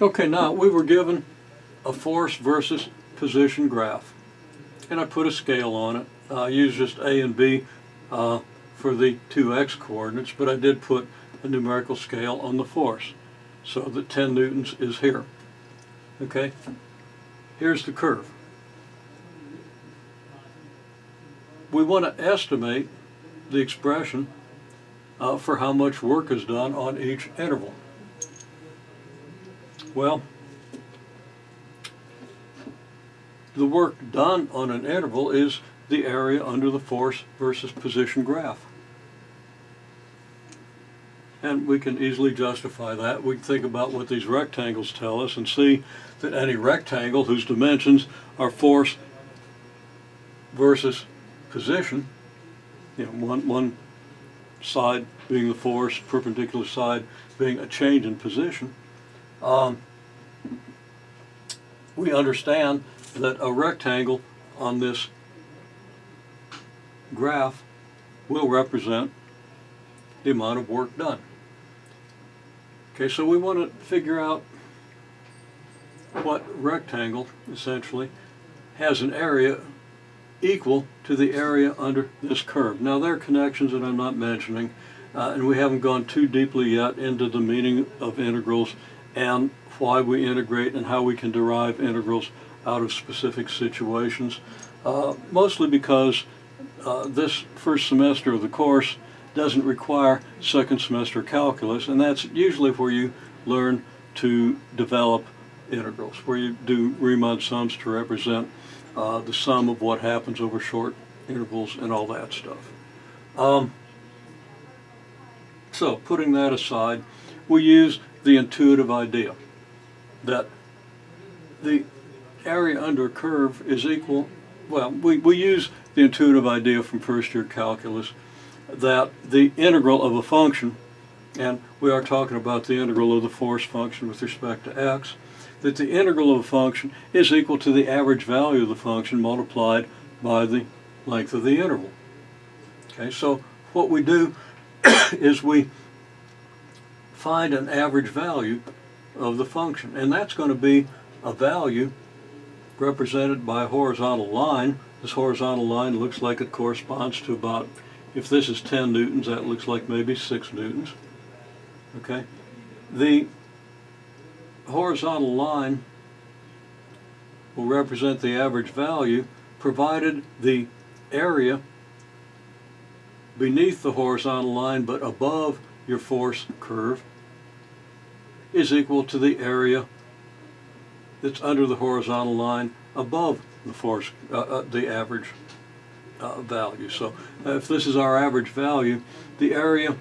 Okay, now we were given a force versus position graph, and I put a scale on it. I used just A and B for the 2x coordinates, but I did put a numerical scale on the force, so that 10 newtons is here. Okay, here's the curve. We want to estimate the expression for how much work is done on each interval. Well, the work done on an interval is the area under the force versus position graph. And we can easily justify that. We can think about what these rectangles tell us and see that any rectangle whose dimensions are force versus position, one side being the force, perpendicular side being a change in position, we understand that a rectangle on this graph will represent the amount of work done. Okay, so we want to figure out what rectangle essentially has an area equal to the area under this curve. Now there are connections that I'm not mentioning, and we haven't gone too deeply yet into the meaning of integrals and why we integrate and how we can derive integrals out of specific situations, mostly because this first semester of the course doesn't require second semester calculus, and that's usually where you learn to develop integrals, where you do Riemann sums to represent the sum of what happens over short intervals and all that stuff. So putting that aside, we use the intuitive idea that the area under a curve is equal, well, we use the intuitive idea from first year calculus that the integral of a function, and we are talking about the integral of the force function with respect to x, that the integral of a function is equal to the average value of the function multiplied by the length of the interval. Okay, so what we do is we find an average value of the function, and that's going to be a value represented by a horizontal line. This horizontal line looks like it corresponds to about, if this is 10 newtons, that looks like maybe 6 newtons. Okay, the horizontal line will represent the average value provided the area beneath the horizontal line but above your force curve is equal to the area that's under the horizontal line above the force, the average value. So if this is our average value, the area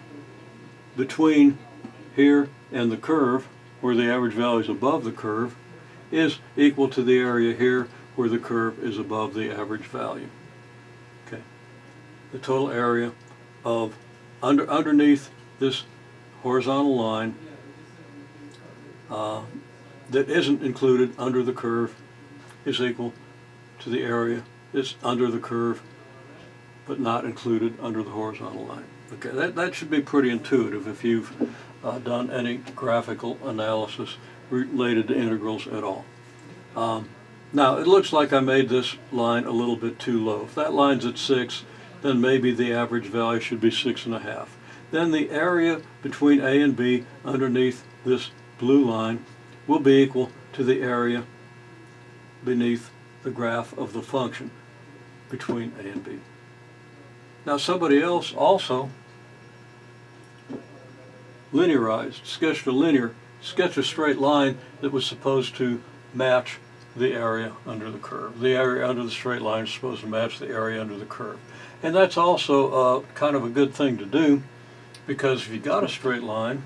between here and the curve, where the average value is above the curve, is equal to the area here where the curve is above the average value. Okay, the total area of underneath this horizontal line that isn't included under the curve is equal to the area that's under the curve but not included under the horizontal line. Okay, that should be pretty intuitive if you've done any graphical analysis related to integrals at all. Now it looks like I made this line a little bit too low. If that line's at 6, then maybe the average value should be 6.5. Then the area between A and B underneath this blue line will be equal to the area beneath the graph of the function between A and B. Now somebody else also linearized, sketched a straight line that was supposed to match the area under the curve. The area under the straight line is supposed to match the area under the curve. And that's also kind of a good thing to do, because if you got a straight line,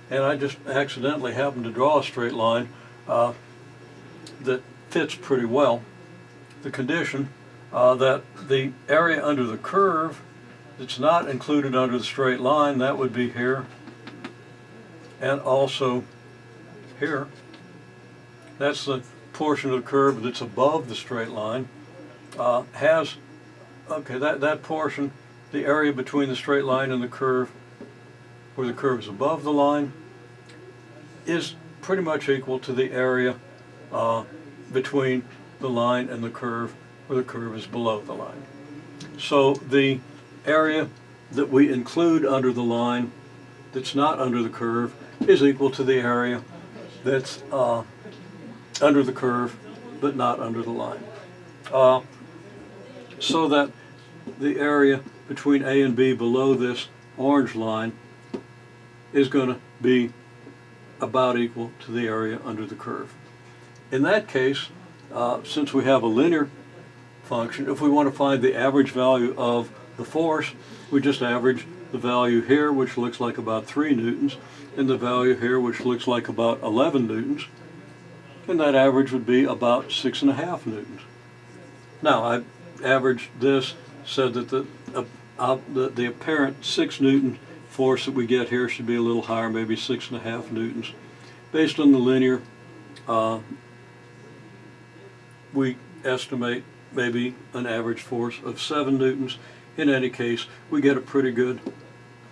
and I just accidentally happened to draw a straight line that fits pretty well, the condition that the area under the curve that's not included under the straight line, that would be here, and also here. That's the portion of the curve that's above the straight line, has, okay, that portion, the area between the straight line and the curve, where the curve is above the line, is pretty much equal to the area between the line and the curve, where the curve is below the line. So the area that we include under the line that's not under the curve is equal to the area that's under the curve but not under the line. So that the area between A and B below this orange line is going to be about equal to the area under the curve. In that case, since we have a linear function, if we want to find the average value of the force, we just average the value here, which looks like about 3 newtons, and the value here, which looks like about 11 newtons, and that average would be about 6.5 newtons. Now, I averaged this, said that the apparent 6 Newton force that we get here should be a little higher, maybe 6.5 newtons. Based on the linear, we estimate maybe an average force of 7 newtons. In any case, we get a pretty good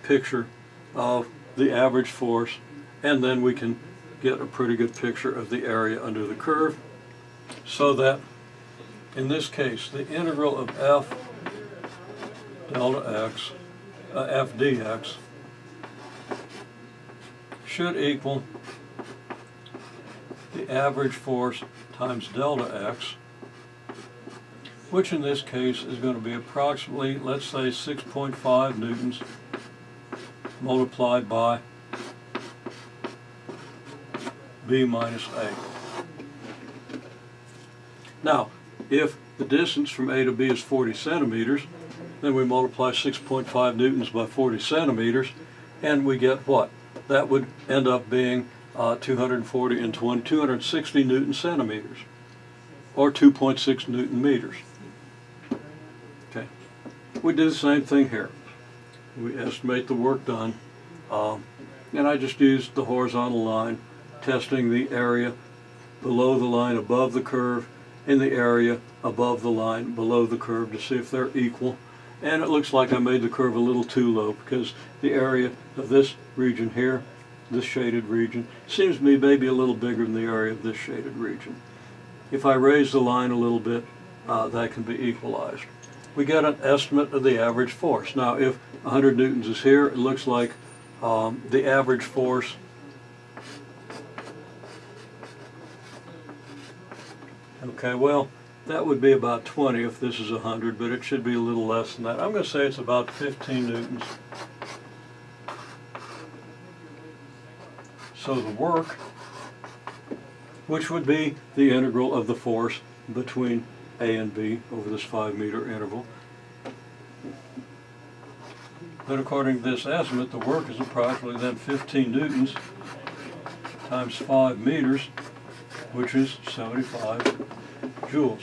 picture of the average force, and then we can get a pretty good picture of the area under the curve, so that in this case the integral of f delta x, f dx, should equal the average force times delta x, which in this case is going to be approximately, let's say, 6.5 newtons multiplied by b minus a. Now, if the distance from A to B is 40 centimeters, then we multiply 6.5 newtons by 40 centimeters, and we get what? That would end up being 240 and 260 Newton centimeters, or 2.6 Newton meters. Okay. We do the same thing here. We estimate the work done, and I just used the horizontal line, testing the area below the line above the curve and the area above the line below the curve to see if they're equal. And it looks like I made the curve a little too low, because the area of this region here, this shaded region, seems to me maybe a little bigger than the area of this shaded region. If I raise the line a little bit, that can be equalized. We get an estimate of the average force. Now, if 100 newtons is here, it looks like the average force okay, well, that would be about 20 if this is 100, but it should be a little less than that. I'm going to say it's about 15 newtons. So the work, which would be the integral of the force between A and B over this 5-meter interval, but according to this estimate, the work is approximately then 15 newtons times 5 meters, which is 75 joules.